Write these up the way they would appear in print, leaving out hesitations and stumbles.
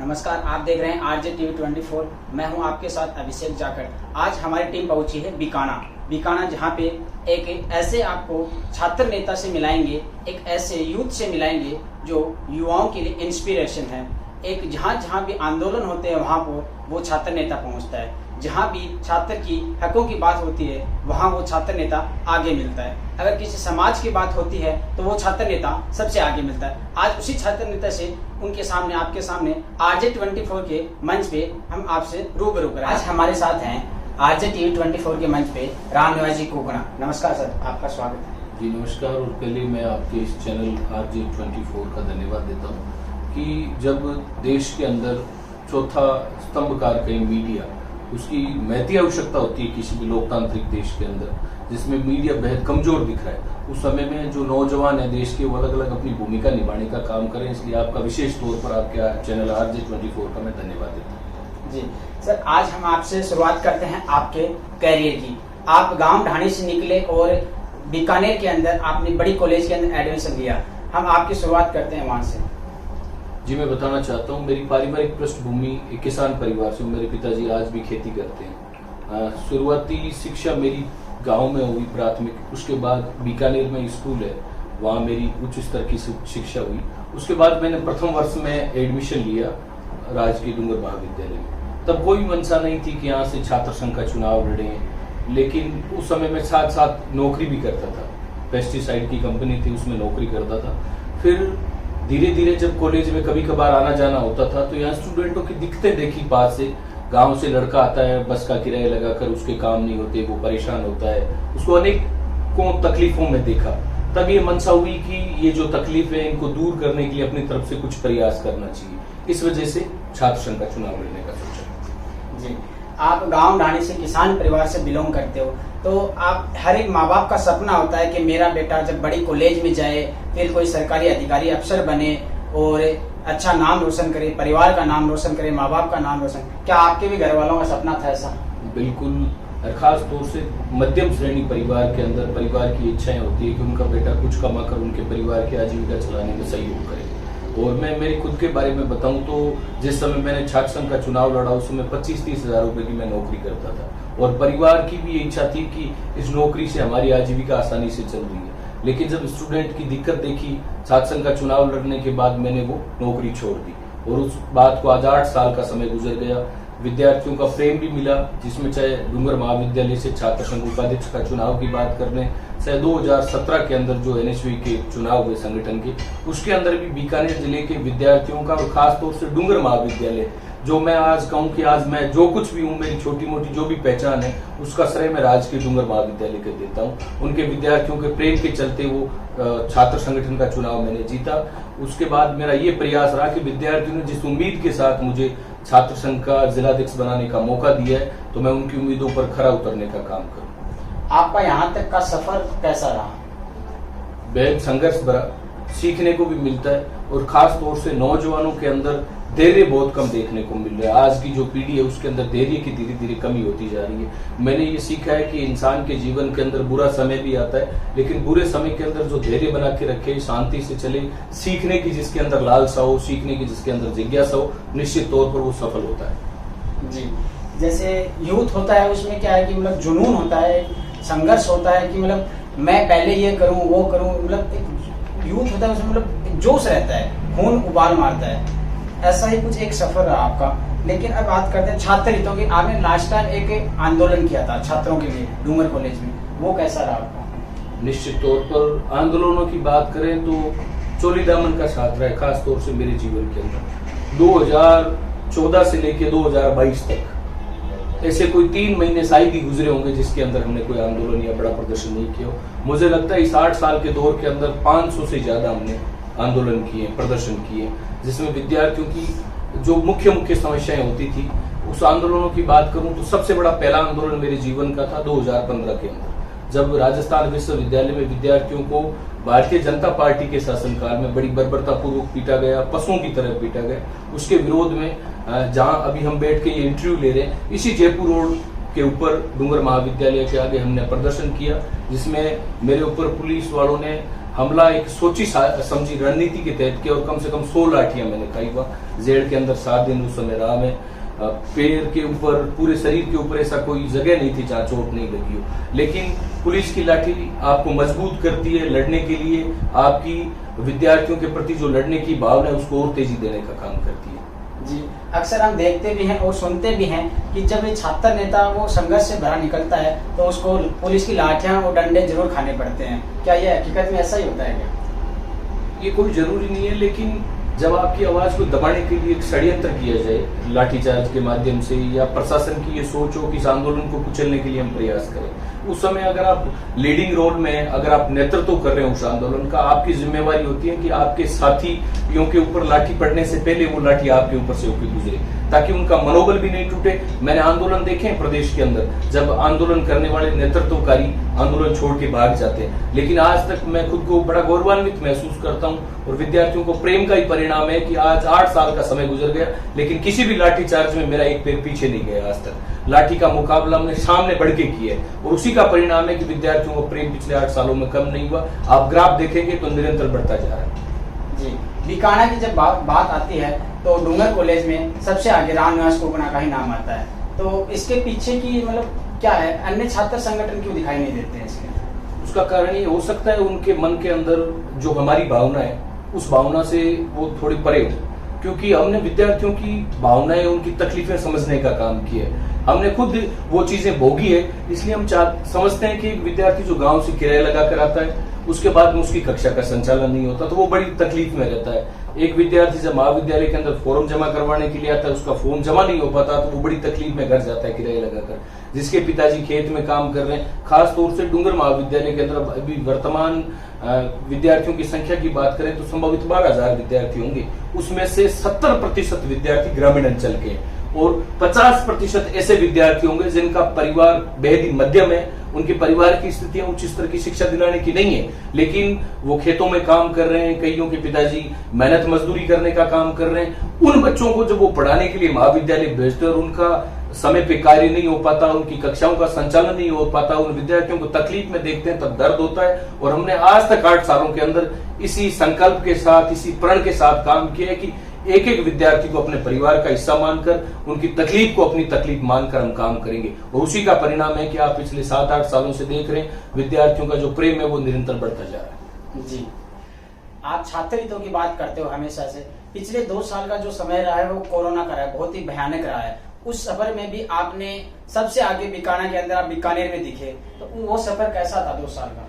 नमस्कार, आप देख रहे हैं आरजे टीवी 24। मैं हूं आपके साथ अभिषेक जाखड़। आज हमारी टीम पहुंची है बीकाना, जहां पे एक ऐसे आपको छात्र नेता से मिलाएंगे, एक ऐसे यूथ से मिलाएंगे जो युवाओं के लिए इंस्पिरेशन है। एक जहां भी आंदोलन होते हैं वहां पर वो छात्र नेता पहुंचता है। जहां भी छात्र की हकों की बात होती है वहां वो छात्र नेता आगे मिलता है। अगर किसी समाज की बात होती है तो वो छात्र नेता सबसे आगे मिलता है। आज उसी छात्र नेता से उनके सामने, आपके सामने आरजे 24 के मंच पे हम आपसे रूबरू करें। आज हमारे साथ हैं आरजे टीवी 24 के मंच पे राम निवास कोकना। नमस्कार सर, आपका स्वागत है। जी नमस्कार। और पहले मैं आपके इस चैनल आरजे 24 का धन्यवाद देता हूँ कि जब देश के अंदर चौथा स्तंभ कार्य मीडिया, उसकी महती आवश्यकता होती है किसी भी लोकतांत्रिक देश के अंदर, जिसमें मीडिया बेहद कमजोर दिख रहा है, उस समय में जो नौजवान है देश के वो अलग अलग अपनी भूमिका निभाने का काम करें। इसलिए आपका विशेष तौर पर आपके चैनल आरजे 24 का मैं धन्यवाद देता हूँ। जी सर, आज हम आपसे शुरुआत करते हैं आपके कैरियर की। आप गांव ढाणी से निकले और बीकानेर के अंदर आपने बड़ी कॉलेज के अंदर एडमिशन लिया। हम आपकी शुरुआत करते हैं वहां से। जी मैं बताना चाहता हूँ, मेरी पारिवारिक पृष्ठभूमि एक किसान परिवार से। मेरे पिताजी आज भी खेती करते हैं। शुरुआती शिक्षा मेरी गांव में हुई प्राथमिक, उसके बाद बीकानेर में स्कूल है, वहाँ मेरी उच्च स्तर की शिक्षा हुई। उसके बाद मैंने प्रथम वर्ष में एडमिशन लिया राजकीय डूंगर महाविद्यालय में। तब कोई मंशा नहीं थी कि यहाँ से छात्र संघ का चुनाव लड़े, लेकिन उस समय में साथ साथ नौकरी भी करता था। पेस्टिसाइड की कंपनी थी, उसमें नौकरी करता था। फिर धीरे धीरे जब कॉलेज में कभी कभार आना जाना होता था तो यहाँ स्टूडेंटों की दिक्कतें देखी। पास से गांव से लड़का आता है, बस का किराया लगाकर, उसके काम नहीं होते, वो परेशान होता है, उसको अनेकों तकलीफों में देखा। तब ये मंशा हुई कि ये जो तकलीफ है इनको दूर करने के लिए अपनी तरफ से कुछ प्रयास करना चाहिए। इस वजह से छात्र संघ का चुनाव लड़ने का सोचा। जी, आप गांव ढाणी से किसान परिवार से बिलोंग करते हो, तो आप हर एक माँ बाप का सपना होता है कि मेरा बेटा जब बड़ी कॉलेज में जाए, फिर कोई सरकारी अधिकारी अफसर बने और अच्छा नाम रोशन करे, परिवार का नाम रोशन करे, माँ बाप का नाम रोशन। क्या आपके भी घर वालों का सपना था ऐसा? बिल्कुल। खास तौर से मध्यम श्रेणी परिवार के अंदर परिवार की इच्छाएं होती है कि उनका बेटा कुछ कमाकर उनके परिवार की आजीविका चलाने में सहयोग करे। और मैं मेरे खुद के बारे में बताऊं तो जिस समय मैंने छात्र संघ का चुनाव लड़ा उस समय 25-30 हजार रुपए की मैं नौकरी करता था, और परिवार की भी इच्छा थी कि इस नौकरी से हमारी आजीविका आसानी से चल रही है। लेकिन जब स्टूडेंट की दिक्कत देखी, छात्र संघ का चुनाव लड़ने के बाद मैंने वो नौकरी छोड़ दी। और उस बात को आज 8 साल का समय गुजर गया। विद्यार्थियों का प्रेम भी मिला, जिसमें चाहे डूंगर महाविद्यालय से छात्र संघ उपाध्यक्ष का चुनाव की बात कर लें, चाहे 2017 के अंदर जो एनएसवी के चुनाव हुए संगठन के, उसके अंदर भी बीकानेर जिले के विद्यार्थियों का और खास तौर से डूंगर महाविद्यालय, जो मैं आज कहूँ कि आज मैं जो कुछ भी हूँ, मेरी छोटी मोटी जो भी पहचान है, उसका श्रेय मैं राजकीय डूंगर महाविद्यालय को देता हूँ। उनके विद्यार्थियों के प्रेम के चलते वो छात्र संगठन का चुनाव मैंने जीता। उसके बाद मेरा ये प्रयास रहा कि विद्यार्थियों ने जिस उम्मीद के साथ मुझे छात्र संघ का जिलाध्यक्ष बनाने का मौका दिया है, तो मैं उनकी उम्मीदों पर खरा उतरने का काम करूँ। आपका यहाँ तक का सफर कैसा रहा? बेहद संघर्ष भरा, सीखने को भी मिलता है, और खास तौर से नौजवानों के अंदर धैर्य बहुत कम देखने को मिल रहा है। आज की जो पीढ़ी है उसके अंदर धैर्य की धीरे धीरे कमी होती जा रही है। मैंने ये सीखा है कि इंसान के जीवन के अंदर बुरा समय भी आता है, लेकिन बुरे समय के अंदर जो धैर्य बना के रखे, शांति से चले, सीखने की जिसके अंदर लालसा हो, सीखने की जिसके अंदर जिज्ञासा हो, निश्चित तौर पर वो सफल होता है। जी, जैसे यूथ होता है उसमें क्या है कि मतलब जुनून होता है, संघर्ष होता है कि मतलब मैं पहले ये करूं वो करूं, मतलब एक यूथ होता है उसमें मतलब जोश रहता है, खून उबाल मारता है। ऐसा ही कुछ एक सफर रहा आपका। लेकिन अब बात करते हैं छात्र हितों की। आपने लास्ट टाइम एक आंदोलन किया था छात्रों के लिए डूंगर कॉलेज में, वो कैसा रहा आपका? निश्चित तौर पर आंदोलनों की बात करें तो चोली दामन का साथ रहा है, खास तौर से मेरे जीवन के अंदर। 2014 से लेकर 2022 तक ऐसे कोई 3 महीने शायद ही गुजरे होंगे जिसके अंदर हमने कोई आंदोलन या बड़ा प्रदर्शन नहीं किया। मुझे लगता है इस 8 साल के दौर के अंदर 500 से ज्यादा हमने आंदोलन किए, प्रदर्शन किए, जिसमें विद्यार्थियों की जो मुख्य समस्याएं होती थी, उस आंदोलनों की बात करूं तो सबसे बड़ा पहला आंदोलन मेरे जीवन का था 2015 के अंदर, जब राजस्थान विश्वविद्यालय में विद्यार्थियों को भारतीय जनता पार्टी के शासनकाल में बड़ी बर्बरता पूर्वक पीटा गया, पशुओं की तरह पीटा गया। उसके विरोध में जहां अभी हम बैठ के ये इंटरव्यू ले रहे हैं, इसी जयपुर रोड के ऊपर डूंगर महाविद्यालय के आगे हमने प्रदर्शन किया, जिसमें मेरे ऊपर पुलिस वालों ने हमला एक सोची समझी रणनीति के तहत किया और कम से कम 100 लाठियां मैंने खाई। वह जेल के अंदर 7 दिन उस समय रहा मैं। पैर के ऊपर, पूरे शरीर के ऊपर ऐसा कोई जगह नहीं थी जहाँ चोट नहीं लगी हो, लेकिन पुलिस की लाठी आपको मजबूत करती है लड़ने के लिए। आपकी विद्यार्थियों के प्रति जो लड़ने की भावना है उसको और तेजी देने का काम करती है। जी, अक्सर हम देखते भी हैं और सुनते भी हैं कि जब ये छात्र नेता वो संघर्ष से भरा निकलता है तो उसको पुलिस की लाठियां और डंडे जरूर खाने पड़ते हैं। क्या ये हकीकत में ऐसा ही होता है क्या? ये कोई जरूरी नहीं है, लेकिन जब आपकी आवाज को दबाने के लिए एक षड्यंत्र किया जाए लाठीचार्ज के माध्यम से, या प्रशासन की ये सोच हो कि इस आंदोलन को कुचलने के लिए हम प्रयास करें, उस समय अगर आप लीडिंग रोल में, अगर आप नेतृत्व कर रहे हो उस आंदोलन का, आपकी जिम्मेवारी होती है कि आपके साथियों के ऊपर लाठी पड़ने से पहले वो लाठी आपके ऊपर से होकर गुजरे, ताकि उनका मनोबल भी नहीं टूटे। मैंने आंदोलन देखे हैं प्रदेश के अंदर, जब आंदोलन करने वाले नेतृत्वकारी आंदोलन छोड़ के भाग जाते हैं, लेकिन आज तक मैं खुद को बड़ा गौरवान्वित महसूस करता हूं और विद्यार्थियों को प्रेम का ही परिणाम है कि आज 8 साल का समय गुजर गया, लेकिन किसी भी लाठी चार्ज में मेरा एक पैर पीछे नहीं गया। आज तक लाठी का मुकाबला हमने सामने बढ़ के किया है और उसी का परिणाम है कि विद्यार्थियों को प्रेम पिछले 8 सालों में कम नहीं हुआ। आप ग्राफ देखेंगे तो निरंतर बढ़ता जा रहा है। जी, बीकाना की जब बात आती है तो डूंगर कॉलेज में सबसे आगे रामनिवास कोकना का ही नाम आता है। तो इसके पीछे की मतलब क्या है, अन्य छात्र संगठन क्यों दिखाई नहीं देते हैं इसके? उसका कारण ये हो सकता है उनके मन के अंदर जो हमारी भावना है उस भावना से वो थोड़ी परे हो, क्योंकि हमने विद्यार्थियों की भावनाएं, उनकी तकलीफें समझने का काम किया है। हमने खुद वो चीजें भोगी है, इसलिए हम समझते हैं कि एक विद्यार्थी जो गांव से किराया लगा कर आता है, उसके बाद में उसकी कक्षा का संचालन नहीं होता तो वो बड़ी तकलीफ में रहता है। एक विद्यार्थी जब महाविद्यालय के अंदर फॉर्म जमा करवाने के लिए आता है, उसका फॉर्म जमा नहीं हो पाता तो वो बड़ी तकलीफ में घर जाता है किराया लगाकर। जिसके पिताजी खेत में काम कर रहे हैं, खास तौर से डूंगर महाविद्यालय के अंदर अभी वर्तमान विद्यार्थियों की संख्या की बात करें तो संभवित 12,000 विद्यार्थी होंगे, उसमें से 70% विद्यार्थी ग्रामीण अंचल के और 50% ऐसे विद्यार्थी होंगे जिनका परिवार बेहद ही मध्यम है, उनके परिवार की स्थितियां उच्च स्तर की शिक्षा दिलाने की नहीं है, लेकिन वो खेतों में काम कर रहे हैं, कईयों के पिताजी मेहनत मजदूरी करने का काम कर रहे हैं। उन बच्चों को जब वो पढ़ाने के लिए महाविद्यालय भेजते हैं और उनका समय पे कार्य नहीं हो पाता, उनकी कक्षाओं का संचालन नहीं हो पाता, उन विद्यार्थियों को तकलीफ में देखते हैं तब दर्द होता है। और हमने आज तक 8 सालों के अंदर इसी संकल्प के साथ, इसी प्रण के साथ काम किया है कि एक एक विद्यार्थी को अपने परिवार का हिस्सा मानकर, उनकी तकलीफ को अपनी तकलीफ मानकर हम काम करेंगे। और उसी का परिणाम है कि आप पिछले 7-8 सालों से देख रहे हैं विद्यार्थियों का जो प्रेम है वो निरंतर बढ़ता जा रहा है। जी, आप छात्र हितों की बात करते हो हमेशा से। पिछले 2 साल का जो समय रहा है वो कोरोना का रहा है, बहुत ही भयानक रहा है। उस सफर में भी आपने सबसे आगे बीकाना के अंदर आप बीकानेर में दिखे, तो वो सफर कैसा था 2 साल का?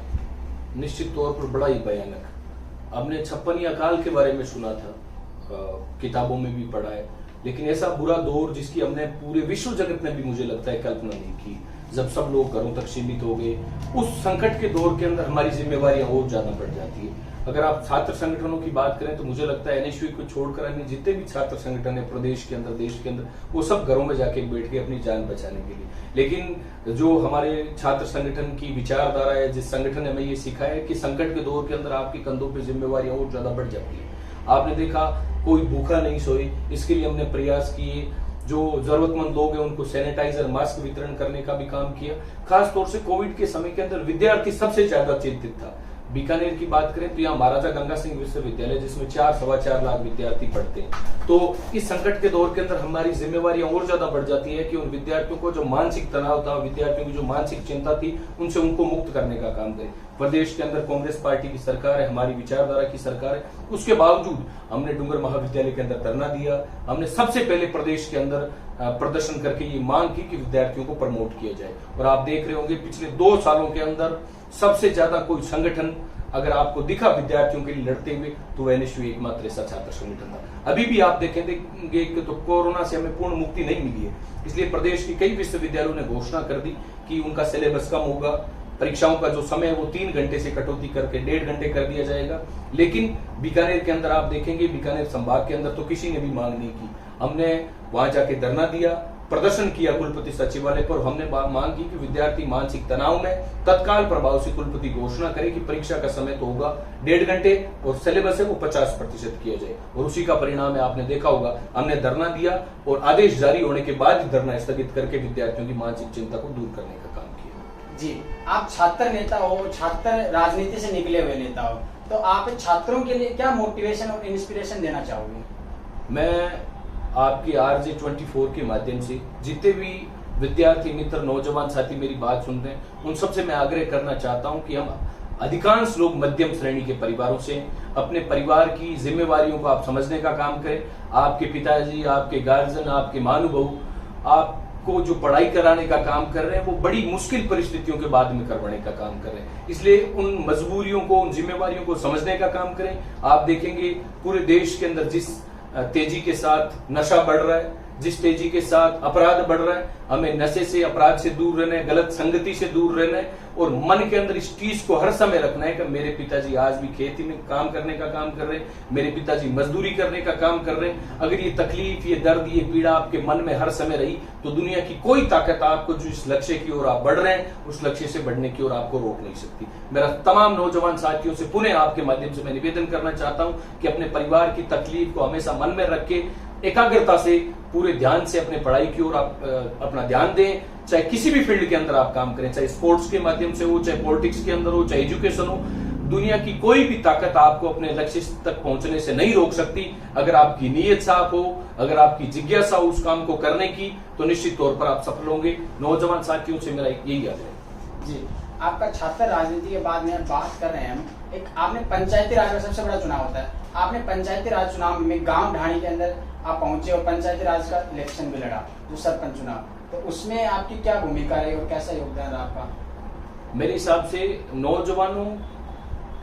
निश्चित तौर पर बड़ा ही भयानक। हमने 56 अकाल के बारे में सुना था, किताबों में भी पढ़ा है, लेकिन ऐसा बुरा दौर जिसकी हमने पूरे विश्व जगत में भी मुझे लगता है कल्पना नहीं की, जब सब लोग घरों तक सीमित हो गए, उस संकट के दौर के अंदर हमारी जिम्मेवारियां और ज्यादा बढ़ जाती है। अगर आप छात्र संगठनों की बात करें तो मुझे लगता है एनएसयू को छोड़कर अन्य जितने भी छात्र संगठन है प्रदेश के अंदर, देश के अंदर, वो सब घरों में जाके बैठ के अपनी जान बचाने के लिए। लेकिन जो हमारे छात्र संगठन की विचारधारा है, जिस संगठन ने हमें ये सिखाया है कि संकट के दौर के अंदर आपके कंधों पर जिम्मेवारियां और ज्यादा बढ़ जाती है। आपने देखा कोई भूखा नहीं सोए, इसके लिए हमने प्रयास किए। जो जरूरतमंद लोग हैं उनको सैनिटाइजर, मास्क वितरण करने का भी काम किया। खास तौर से कोविड के समय के अंदर विद्यार्थी सबसे ज्यादा चिंतित था। बीकानेर की बात करें तो यहाँ महाराजा गंगा सिंह विश्वविद्यालय, जिसमें 4-4.25 लाख विद्यार्थी पढ़ते हैं, तो इस संकट के दौर के अंदर हमारी जिम्मेवारियां और ज्यादा बढ़ जाती है कि उन विद्यार्थियों को जो मानसिक तनाव था, विद्यार्थियों की जो मानसिक चिंता थी, उनसे उनको मुक्त करने का काम करें। प्रदेश के अंदर कांग्रेस पार्टी की सरकार है, हमारी विचारधारा की सरकार है, उसके बावजूद हमने डूंगर महाविद्यालय के अंदर धरना दिया। हमने सबसे पहले प्रदेश के अंदर प्रदर्शन करके ये मांग की कि विद्यार्थियों को प्रमोट किया जाए। और आप देख रहे होंगे पिछले 2 सालों के अंदर सबसे ज्यादा कोई संगठन अगर आपको दिखा विद्यार्थियों के लिए लड़ते हुए तो एनएसयू एकमात्र ऐसा छात्र संगठन था। अभी भी आप देखेंगे कि तो कोरोना से हमें पूर्ण मुक्ति नहीं मिली है, इसलिए प्रदेश के कई विश्वविद्यालयों ने घोषणा कर दी कि उनका सिलेबस कम होगा, परीक्षाओं का जो समय है वो 3 घंटे से कटौती करके 1.5 घंटे कर दिया जाएगा। लेकिन बीकानेर के अंदर आप देखेंगे, बीकानेर संभाग के अंदर तो किसी ने भी मांग नहीं की। हमने वहां जाके धरना दिया, प्रदर्शन किया कुलपति सचिवालय पर। हमने मांग की कि विद्यार्थी मानसिक तनाव में तत्काल प्रभाव से कुलपति घोषणा करे कि परीक्षा का समय तो होगा 1.5 घंटे और सिलेबस है वो 50% किया जाए। और उसी का परिणाम है, आपने देखा होगा, हमने धरना दिया और आदेश जारी होने के बाद ही धरना स्थगित करके विद्यार्थियों की मानसिक चिंता को दूर करने का काम किया। जी, आप छात्र नेता हो, छात्र राजनीति से निकले हुए नेता हो, तो आप छात्रों के लिए क्या मोटिवेशन और इंस्पिरेशन देना चाहोगे? मैं आपकी RJ24 के माध्यम से जितने भी विद्यार्थी मित्र, नौजवान साथी मेरी बात सुनते हैं, उन सबसे मैं आग्रह करना चाहता हूं कि हम अधिकांश लोग मध्यम श्रेणी के परिवारों से, अपने परिवार की जिम्मेवारियों को आप समझने का काम करें। आपके पिताजी, आपके गार्जियन, आपके महानुभाव आपको जो पढ़ाई कराने का काम कर रहे हैं, वो बड़ी मुश्किल परिस्थितियों के बाद में करवाने का काम कर रहे हैं। इसलिए उन मजबूरियों को, उन जिम्मेवारियों को समझने का काम करें। आप देखेंगे पूरे देश के अंदर जिस तेजी के साथ नशा बढ़ रहा है, जिस तेजी के साथ अपराध बढ़ रहा है, हमें नशे से, अपराध से दूर रहना है, गलत संगति से दूर रहना है और मन के अंदर इस चीज को हर समय रखना है कि मेरे पिताजी आज भी खेती में काम करने का काम कर रहे हैं, मेरे पिताजी मजदूरी करने का काम कर रहे हैं। अगर ये तकलीफ, ये दर्द, ये पीड़ा आपके मन में हर समय रही तो दुनिया की कोई ताकत आपको जो इस लक्ष्य की ओर आप बढ़ रहे हैं, उस लक्ष्य से बढ़ने की ओर आपको रोक नहीं सकती। मेरा तमाम नौजवान साथियों से पुनः आपके माध्यम से मैं निवेदन करना चाहता हूं कि अपने परिवार की तकलीफ को हमेशा मन में रख के एकाग्रता से, पूरे ध्यान से अपने पढ़ाई की ओर आप अपना ध्यान दें। चाहे किसी भी फील्ड के अंदर आप काम करें, चाहे स्पोर्ट्स के माध्यम से हो, चाहे पॉलिटिक्स के अंदर हो, चाहे एजुकेशन हो, दुनिया की कोई भी ताकत आपको अपने लक्ष्य तक पहुंचने से नहीं रोक सकती। अगर आपकी नीयत साफ हो, अगर आपकी जिज्ञासा हो उस काम को करने की, तो निश्चित तौर पर आप सफल होंगे। नौजवान साथियों से मेरा यही आग्रह है। जी, आपका छात्र राजनीति के बाद में बात कर रहे हैं हम, एक आपने पंचायती राज में सबसे बड़ा चुनाव होता है, आपने पंचायती राज चुनाव में गांव ढाणी के अंदर आप पहुंचे और पंचायती राज का इलेक्शन भी लड़ा, जो सरपंच चुनाव, तो उसमें आपकी क्या भूमिका रही और कैसा योगदान रहा आपका? मेरे हिसाब से नौजवानों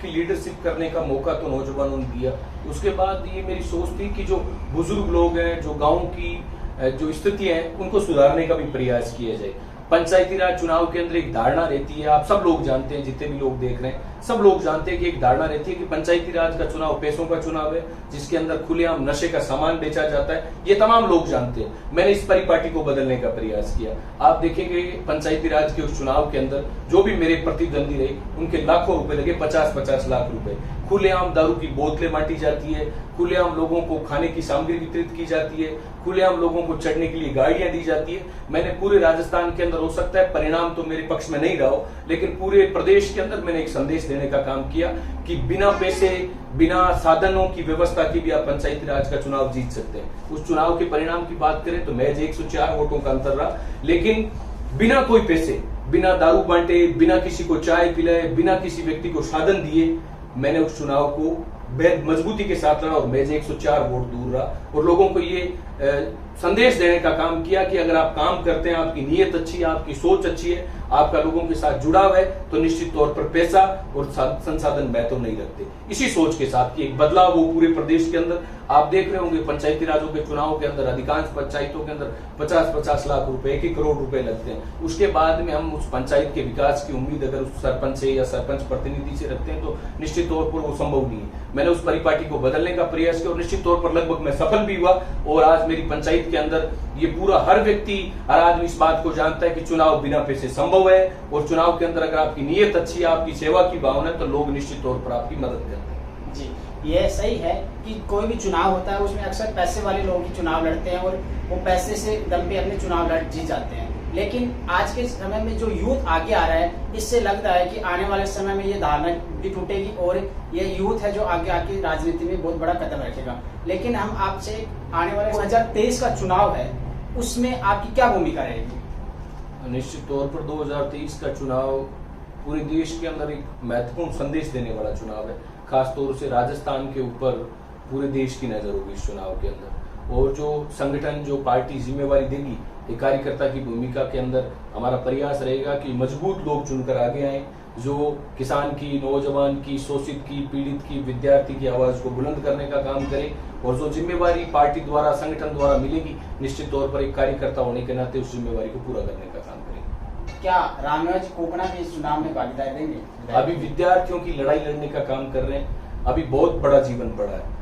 की लीडरशिप करने का मौका तो नौजवानों ने दिया। उसके बाद ये मेरी सोच थी कि जो बुजुर्ग लोग हैं, जो गांव की जो स्थितियां हैं, उनको सुधारने का भी प्रयास किया जाए। पंचायती राज चुनाव के अंदर एक धारणा रहती है, आप सब लोग जानते हैं, जितने भी लोग देख रहे हैं सब लोग जानते हैं कि एक धारणा रहती है कि पंचायती राज का चुनाव पैसों का चुनाव है, जिसके अंदर खुलेआम नशे का सामान बेचा जाता है। ये तमाम लोग जानते हैं। मैंने इस परिपाटी को बदलने का प्रयास किया। आप देखेंगे पंचायती राज के उस चुनाव के अंदर जो भी मेरे प्रतिद्वंदी रहे, उनके लाखों रुपए लगे, 50-50 लाख रुपए। खुलेआम दारू की बोतलें बांटी जाती है, खुलेआम लोगों को खाने की सामग्री वितरित की जाती है, खुलेआम लोगों को चढ़ने के लिए गाड़ियां दी जाती है। मैंने पूरे राजस्थान के अंदर, हो सकता है परिणाम तो मेरे पक्ष में नहीं रहा हो, लेकिन पूरे प्रदेश के अंदर मैंने एक संदेश देने का काम किया कि बिना पैसे, बिना साधनों की व्यवस्था की भी आप पंचायती राज का चुनाव जीत सकते हैं। उस चुनाव के परिणाम की बात करें तो महज 104 वोटों का अंतर रहा, लेकिन बिना कोई पैसे, बिना दारू बांटे, बिना किसी को चाय पिलाए, बिना किसी व्यक्ति को साधन दिए, मैंने उस चुनाव को बेहद मजबूती के साथ लड़ा और महज 104 वोट दूर रहा और लोगों को ये संदेश देने का काम किया कि अगर आप काम करते हैं, आपकी नीयत अच्छी है, आपकी सोच अच्छी है, आपका लोगों के साथ जुड़ाव है, तो निश्चित तौर पर पैसा और संसाधन महत्व नहीं रखते। इसी सोच के साथ कि एक बदलाव वो पूरे प्रदेश के अंदर आप देख रहे होंगे, पंचायती राजों के चुनाव के अंदर अधिकांश पंचायतों के अंदर 50-50 लाख रुपए, 1 करोड़ रुपए लगते हैं। उसके बाद में हम उस पंचायत के विकास की उम्मीद अगर उस सरपंच से या सरपंच प्रतिनिधि से रखते हैं तो निश्चित तौर पर वो संभव नहीं है। मैंने उस परिपाटी को बदलने का प्रयास किया और निश्चित तौर पर लगभग मैं सफल भी हुआ और आज मेरी पंचायत के अंदर ये पूरा हर व्यक्ति, हर आदमी इस बात को जानता है कि चुनाव बिना पैसे संभव है और चुनाव के अंदर अगर आपकी नीयत अच्छी है, आपकी सेवा की भावना है, तो लोग निश्चित तौर पर आपकी मदद करते हैं। जी, ये सही है कि कोई भी चुनाव होता है उसमें अक्सर पैसे वाले लोग ही चुनाव लड़ते हैं और वो पैसे से दम पे अपने चुनाव लड़ जीत जाते हैं। लेकिन आज के समय में जो यूथ आगे आ रहा है, इससे लगता है कि आने वाले समय में ये धारणा भी टूटेगी और ये यूथ है जो आगे आके राजनीति में बहुत बड़ा कदम रखेगा। लेकिन हम आपसे आने वाले 2023 का चुनाव है, उसमें आपकी क्या भूमिका रहेगी? निश्चित तौर पर 2023 का चुनाव पूरे देश के अंदर एक महत्वपूर्ण संदेश देने वाला चुनाव है। खास तौर से राजस्थान के ऊपर पूरे देश की नजर होगी इस चुनाव के अंदर और जो संगठन, जो पार्टी जिम्मेवारी देगी, एक कार्यकर्ता की भूमिका के अंदर हमारा प्रयास रहेगा कि मजबूत लोग चुनकर आगे आए, जो किसान की, नौजवान की, शोषित की, पीड़ित की, विद्यार्थी की आवाज को बुलंद करने का काम करे और जो जिम्मेवारी पार्टी द्वारा, संगठन द्वारा मिलेगी, निश्चित तौर पर एक कार्यकर्ता होने के नाते उस जिम्मेवारी को पूरा करने का काम करेंगे। क्या रामराज कोपना भी इस चुनाव में भागीदारी देंगे? अभी विद्यार्थियों की लड़ाई लड़ने का काम कर रहे हैं, अभी बहुत बड़ा जीवन पड़ा है।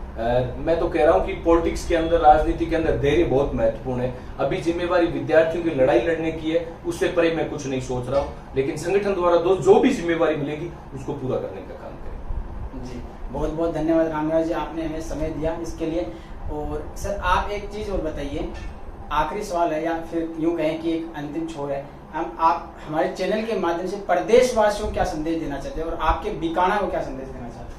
मैं तो कह रहा हूं कि पॉलिटिक्स के अंदर, राजनीति के अंदर धैर्य बहुत महत्वपूर्ण है। अभी जिम्मेवारी विद्यार्थियों की लड़ाई लड़ने की है, उससे परे मैं कुछ नहीं सोच रहा हूं, लेकिन संगठन द्वारा जो भी जिम्मेवारी मिलेगी उसको पूरा करने का काम करें। जी, बहुत बहुत धन्यवाद रामराज जी, आपने हमें समय दिया इसके लिए। और सर आप एक चीज और बताइए, आखिरी सवाल है या फिर यूं कहें कि एक अंतिम छोर है, आप हमारे चैनल के माध्यम से प्रदेशवासियों को क्या संदेश देना चाहते हैं और आपके बीकाना को क्या संदेश देना चाहते हैं?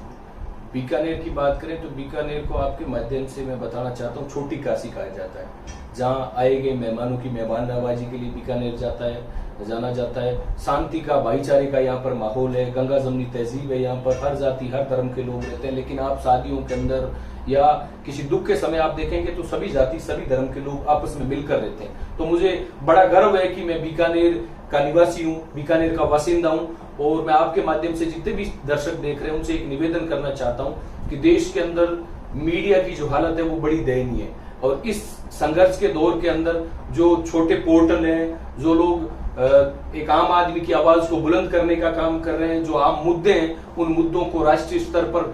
बीकानेर की बात करें तो बीकानेर को आपके माध्यम से मैं बताना चाहता हूँ छोटी काशी कहा जाता है, जहाँ आए गए मेहमानों की मेहमान नवाजी के लिए बीकानेर जाना जाता है। शांति का, भाईचारे का यहाँ पर माहौल है, गंगा जमनी तहजीब है, यहाँ पर हर जाति हर धर्म के लोग रहते हैं। लेकिन आप शादियों के अंदर या किसी दुख के समय आप देखेंगे तो सभी जाति सभी धर्म के लोग आपस में मिलकर रहते हैं। तो मुझे बड़ा गर्व है कि मैं बीकानेर का निवासी हूँ, बीकानेर का बासिंदा हूँ। और मैं आपके माध्यम से जितने भी दर्शक देख रहे हैं उनसे एक निवेदन करना चाहता हूँ कि देश के अंदर मीडिया की जो हालत है वो बड़ी दयनीय है। और इस संघर्ष के दौर के अंदर जो छोटे पोर्टल हैं, जो लोग एक आम आदमी की आवाज को बुलंद करने का काम कर रहे हैं, जो आम मुद्दे हैं उन मुद्दों को राष्ट्रीय स्तर पर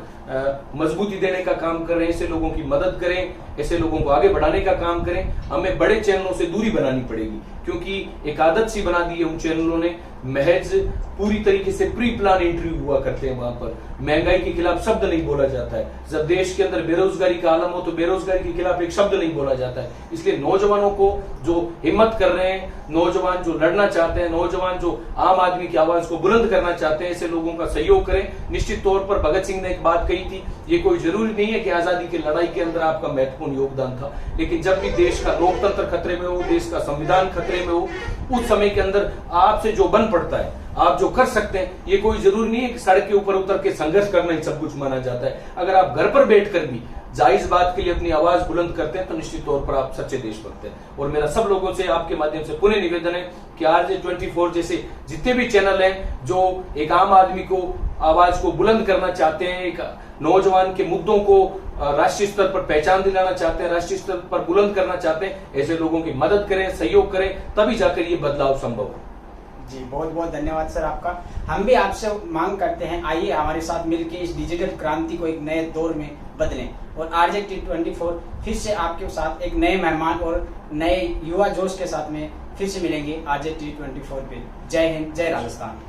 मजबूती देने का काम कर रहे हैं, ऐसे लोगों की मदद करें, ऐसे लोगों को आगे बढ़ाने का काम करें। हमें बड़े चैनलों से दूरी बनानी पड़ेगी, क्योंकि एक आदत सी बना दी है उन चैनलों ने। महज पूरी तरीके से प्री प्लान इंटरव्यू हुआ करते हैं, वहां पर महंगाई के खिलाफ शब्द नहीं बोला जाता है। जब देश के अंदर बेरोजगारी का आलम हो तो बेरोजगारी के खिलाफ एक शब्द नहीं बोला जाता है। इसलिए नौजवानों को जो हिम्मत कर रहे हैं, नौजवान जो लड़ना चाहते हैं, नौजवान जो आम आदमी की आवाज को बुलंद करना चाहते हैं, ऐसे लोगों का सहयोग करें। निश्चित तौर पर भगत सिंह ने एक बात कही थी, ये कोई जरूरी नहीं है कि आजादी की लड़ाई के अंदर आपका महत्वपूर्ण योगदान था, लेकिन जब भी देश का लोकतंत्र खतरे में हो, देश का संविधान खतरे में हो, उस समय के अंदर आपसे जो बन पड़ता है, आप जो कर सकते हैं, ये कोई जरूरी नहीं है कि सड़क के ऊपर उतर के संघर्ष करना ही सब कुछ माना जाता है। अगर आप घर पर बैठकर भी जायज बात के लिए अपनी आवाज बुलंद करते हैं तो निश्चित तौर पर आप सच्चे देशभक्त हैं। और मेरा सब लोगों से आपके माध्यम से पुनः निवेदन है कि RJ24 जैसे जितने भी चैनल हैं जो एक आम आदमी को आवाज को बुलंद करना चाहते हैं, एक नौजवान के मुद्दों को राष्ट्रीय स्तर पर पहचान दिलाना चाहते हैं, राष्ट्रीय स्तर पर बुलंद करना चाहते हैं, ऐसे लोगों की मदद करें, सहयोग करें, तभी जाकर ये बदलाव संभव है। जी बहुत बहुत धन्यवाद सर आपका। हम भी आपसे मांग करते हैं, आइए हमारे साथ मिलकर इस डिजिटल क्रांति को एक नए दौर में बदलें। और RJ24 फिर से आपके साथ एक नए मेहमान और नए युवा जोश के साथ में फिर से मिलेंगे RJ24 पे। जय हिंद, जय राजस्थान।